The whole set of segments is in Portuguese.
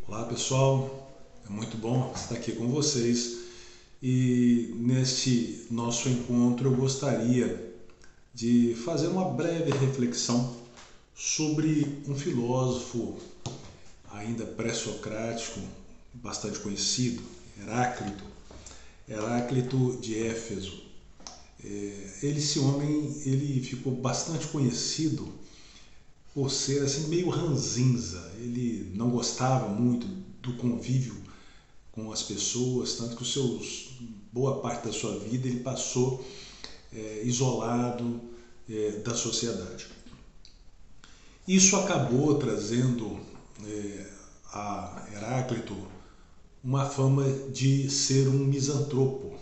Olá pessoal, é muito bom estar aqui com vocês e neste nosso encontro eu gostaria de fazer uma breve reflexão sobre um filósofo ainda pré-socrático, bastante conhecido, Heráclito, Heráclito de Éfeso. Esse homem ele ficou bastante conhecido por ser assim meio ranzinza. Ele não gostava muito do convívio com as pessoas, tanto que boa parte da sua vida ele passou isolado da sociedade. Isso acabou trazendo a Heráclito uma fama de ser um misantropo.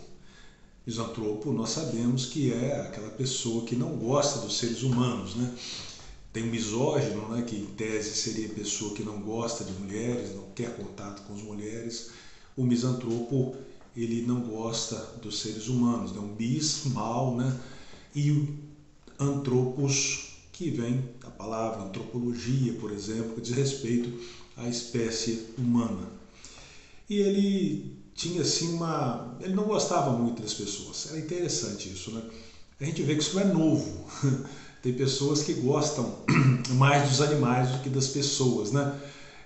Misantropo, nós sabemos que é aquela pessoa que não gosta dos seres humanos, né? Tem o misógino, né, que em tese seria a pessoa que não gosta de mulheres, não quer contato com as mulheres. O misantropo, ele não gosta dos seres humanos, né? Um bis, mal, né? E o antropos, que vem da palavra antropologia, por exemplo, que diz respeito à espécie humana. E ele tinha assim ele não gostava muito das pessoas. Era interessante isso, né? A gente vê que isso não é novo. Tem pessoas que gostam mais dos animais do que das pessoas, né?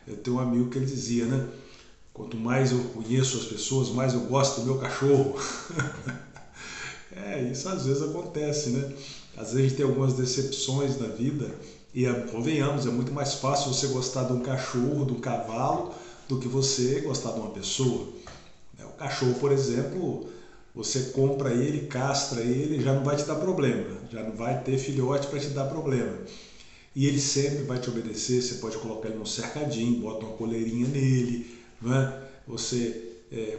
Eu tenho um amigo que ele dizia, né? Quanto mais eu conheço as pessoas, mais eu gosto do meu cachorro. Isso às vezes acontece, né? Às vezes a gente tem algumas decepções na vida e, convenhamos, é muito mais fácil você gostar de um cachorro, de um cavalo, do que você gostar de uma pessoa. O cachorro, por exemplo, você compra ele, castra ele, já não vai te dar problema, já não vai ter filhote para te dar problema. E ele sempre vai te obedecer, você pode colocar ele num cercadinho, bota uma coleirinha nele, né? Você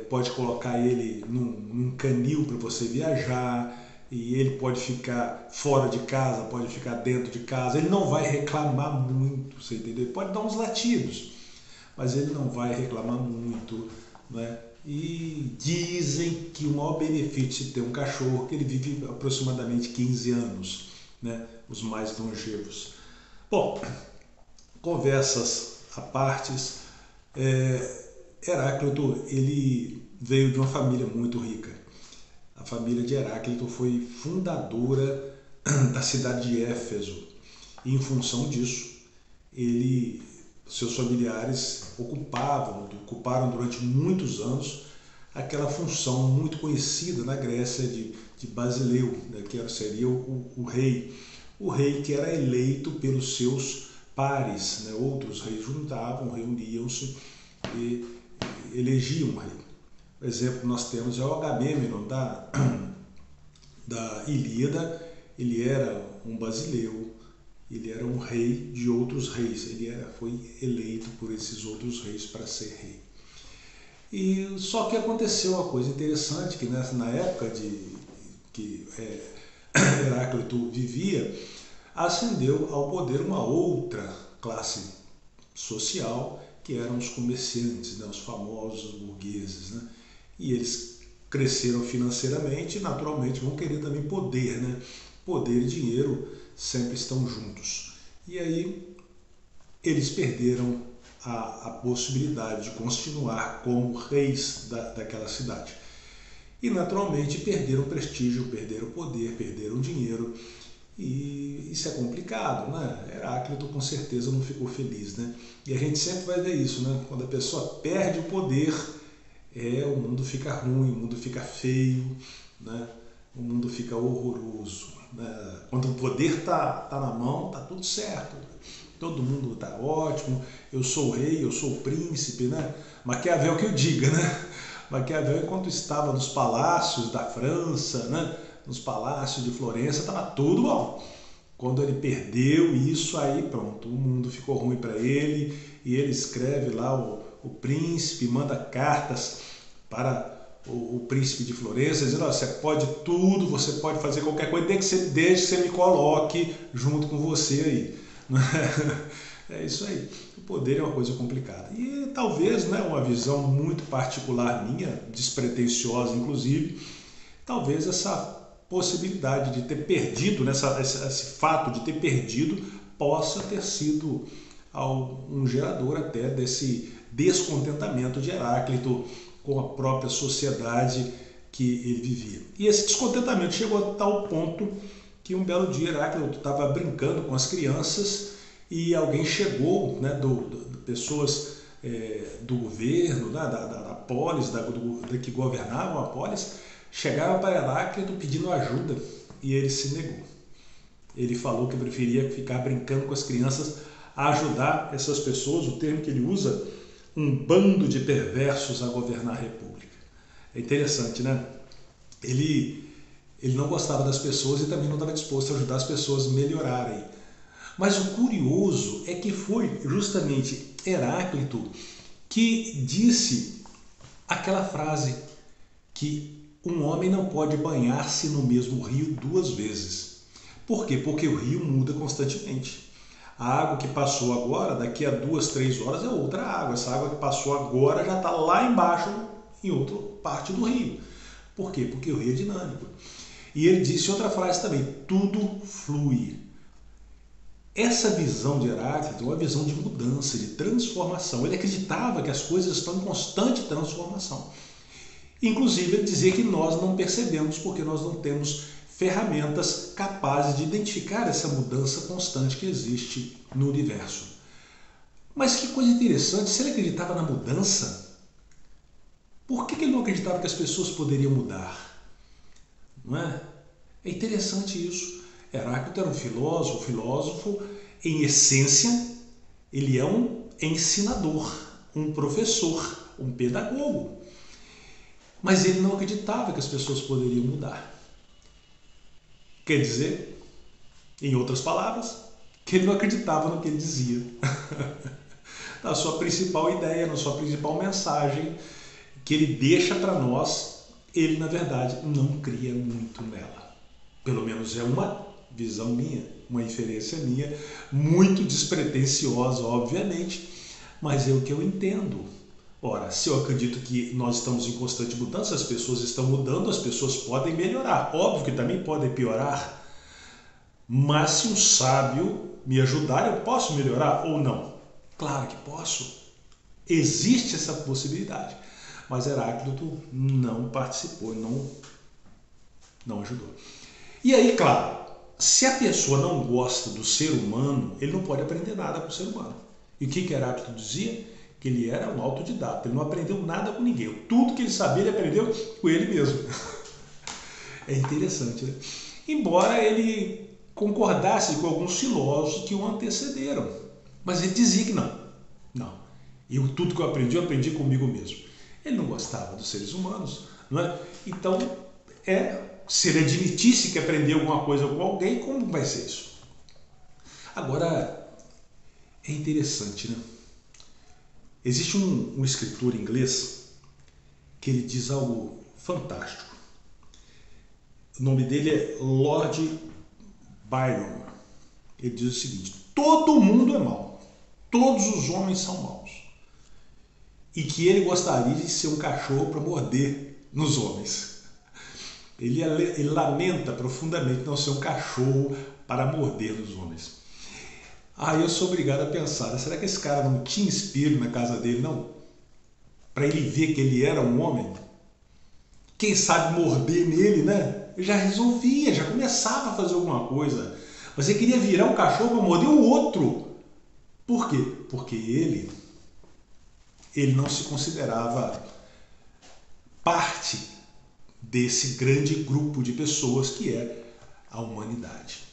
pode colocar ele num canil para você viajar, e ele pode ficar fora de casa, pode ficar dentro de casa, ele não vai reclamar muito, você entendeu? Ele pode dar uns latidos, mas ele não vai reclamar muito, né? E dizem que o maior benefício de ter um cachorro é que ele vive aproximadamente 15 anos, né? Os mais longevos. Bom, conversas à partes, Heráclito ele veio de uma família muito rica. A família de Heráclito foi fundadora da cidade de Éfeso. E em função disso, seus familiares ocuparam durante muitos anos aquela função muito conhecida na Grécia de Basileu, né, que seria o rei. O rei que era eleito pelos seus pares, né, outros reis juntavam, reuniam-se e elegiam um rei. Por exemplo, nós temos o Agamemnon da Ilíada. Ele era um basileu, ele era um rei de outros reis, foi eleito por esses outros reis para ser rei. E só que aconteceu uma coisa interessante, que na época que Heráclito vivia, ascendeu ao poder uma outra classe social, que eram os comerciantes, né, os famosos burgueses, né? E eles cresceram financeiramente e naturalmente vão querer também poder, né? Poder e dinheiro sempre estão juntos. E aí eles perderam a possibilidade de continuar como reis daquela cidade. E naturalmente perderam prestígio, perderam poder, perderam dinheiro. E isso é complicado, né? Heráclito com certeza não ficou feliz, né? E a gente sempre vai ver isso, né? Quando a pessoa perde o poder, o mundo fica ruim, o mundo fica feio, né? O mundo fica horroroso, né? Quando o poder tá na mão, tá tudo certo. Todo mundo tá ótimo, eu sou o rei, eu sou o príncipe, né? Maquiavel que eu diga, né? Maquiavel, enquanto estava nos palácios da França, né? Nos palácios de Florença, estava tudo bom. Quando ele perdeu isso, aí pronto, o mundo ficou ruim para ele, e ele escreve lá o príncipe, manda cartas para o príncipe de Florença, dizendo: oh, você pode tudo, você pode fazer qualquer coisa, desde que você me coloque junto com você aí. É isso aí. O poder é uma coisa complicada. E talvez, né, uma visão muito particular minha, despretensiosa inclusive, talvez essa possibilidade de ter perdido, né, esse fato de ter perdido, possa ter sido um gerador até descontentamento de Heráclito com a própria sociedade que ele vivia. E esse descontentamento chegou a tal ponto que um belo dia Heráclito estava brincando com as crianças e alguém chegou, né, pessoas do governo, né, da polis, que governavam a polis, chegaram para Heráclito pedindo ajuda e ele se negou. Ele falou que preferia ficar brincando com as crianças a ajudar essas pessoas, o termo que ele usa, um bando de perversos a governar a república. É interessante, né? Ele não gostava das pessoas e também não estava disposto a ajudar as pessoas a melhorarem. Mas o curioso é que foi justamente Heráclito que disse aquela frase que um homem não pode banhar-se no mesmo rio 2 vezes. Por quê? Porque o rio muda constantemente. A água que passou agora, daqui a 2, 3 horas, é outra água. Essa água que passou agora já está lá embaixo, em outra parte do rio. Por quê? Porque o rio é dinâmico. E ele disse outra frase também, tudo flui. Essa visão de Heráclito é uma visão de mudança, de transformação. Ele acreditava que as coisas estão em constante transformação. Inclusive, ele dizia que nós não percebemos porque nós não temos ferramentas capazes de identificar essa mudança constante que existe no universo. Mas que coisa interessante, se ele acreditava na mudança, por que ele não acreditava que as pessoas poderiam mudar? Não é? É interessante isso. Heráclito era um filósofo em essência, ele é um ensinador, um professor, um pedagogo. Mas ele não acreditava que as pessoas poderiam mudar. Quer dizer, em outras palavras, que ele não acreditava no que ele dizia. Na sua principal ideia, na sua principal mensagem, que ele deixa para nós, ele na verdade não cria muito nela. Pelo menos é uma visão minha, uma inferência minha, muito despretensiosa, obviamente, mas é o que eu entendo. Ora, se eu acredito que nós estamos em constante mudança, as pessoas estão mudando, as pessoas podem melhorar. Óbvio que também podem piorar. Mas se um sábio me ajudar, eu posso melhorar ou não? Claro que posso. Existe essa possibilidade. Mas Heráclito não participou, não ajudou. E aí, claro, se a pessoa não gosta do ser humano, ele não pode aprender nada com o ser humano. E o que Heráclito dizia? Que ele era um autodidata, ele não aprendeu nada com ninguém. Tudo que ele sabia, ele aprendeu com ele mesmo. É interessante, né? Embora ele concordasse com alguns filósofos que o antecederam. Mas ele dizia que não. Tudo que eu aprendi comigo mesmo. Ele não gostava dos seres humanos, não é? Então, se ele admitisse que aprendeu alguma coisa com alguém, como vai ser isso? Agora, é interessante, né? Existe um escritor inglês que ele diz algo fantástico. O nome dele é Lord Byron. Ele diz o seguinte: todo mundo é mau, todos os homens são maus. E que ele gostaria de ser um cachorro para morder nos homens. Ele lamenta profundamente não ser um cachorro para morder nos homens. Aí eu sou obrigado a pensar, será que esse cara não tinha espelho na casa dele, não? Para ele ver que ele era um homem? Quem sabe morder nele, né? Ele já resolvia, já começava a fazer alguma coisa. Mas ele queria virar um cachorro para morder o outro. Por quê? Porque ele não se considerava parte desse grande grupo de pessoas que é a humanidade.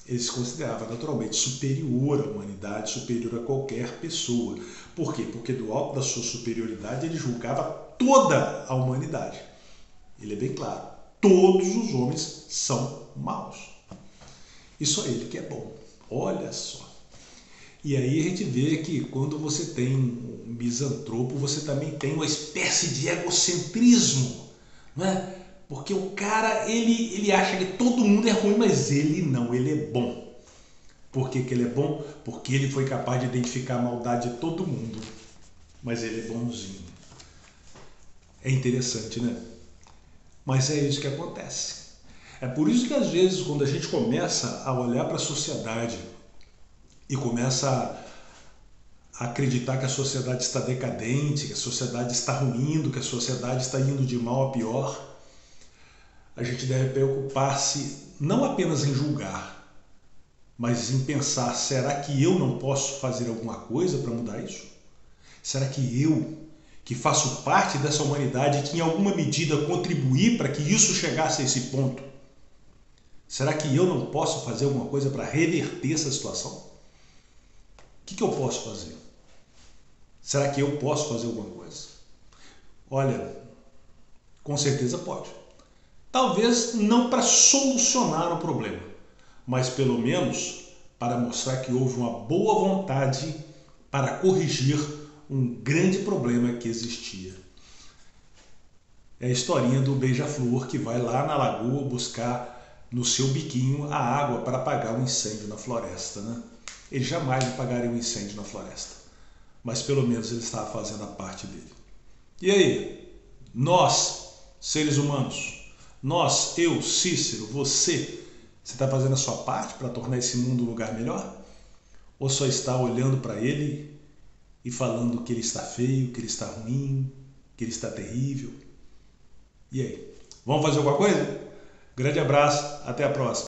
Ele se considerava naturalmente superior à humanidade, superior a qualquer pessoa. Por quê? Porque do alto da sua superioridade ele julgava toda a humanidade. Ele é bem claro, todos os homens são maus. E só ele que é bom. Olha só. E aí a gente vê que quando você tem um misantropo, você também tem uma espécie de egocentrismo, não é? Porque o cara, ele acha que todo mundo é ruim, mas ele não, ele é bom. Por que ele é bom? Porque ele foi capaz de identificar a maldade de todo mundo, mas ele é bonzinho. É interessante, né? Mas é isso que acontece. É por isso que às vezes quando a gente começa a olhar para a sociedade e começa acreditar que a sociedade está decadente, que a sociedade está ruindo, que a sociedade está indo de mal a pior. A gente deve preocupar-se não apenas em julgar, mas em pensar, será que eu não posso fazer alguma coisa para mudar isso? Será que eu, que faço parte dessa humanidade, que em alguma medida contribuí para que isso chegasse a esse ponto, será que eu não posso fazer alguma coisa para reverter essa situação? O que eu posso fazer? Será que eu posso fazer alguma coisa? Olha, com certeza pode. Talvez não para solucionar o problema, mas pelo menos para mostrar que houve uma boa vontade para corrigir um grande problema que existia. É a historinha do beija-flor que vai lá na lagoa buscar no seu biquinho a água para apagar um incêndio na floresta, né? Ele jamais apagaria um incêndio na floresta, mas pelo menos ele estava fazendo a parte dele. E aí, nós, seres humanos, nós, eu, Cícero, você está fazendo a sua parte para tornar esse mundo um lugar melhor? Ou só está olhando para ele e falando que ele está feio, que ele está ruim, que ele está terrível? E aí, vamos fazer alguma coisa? Grande abraço, até a próxima!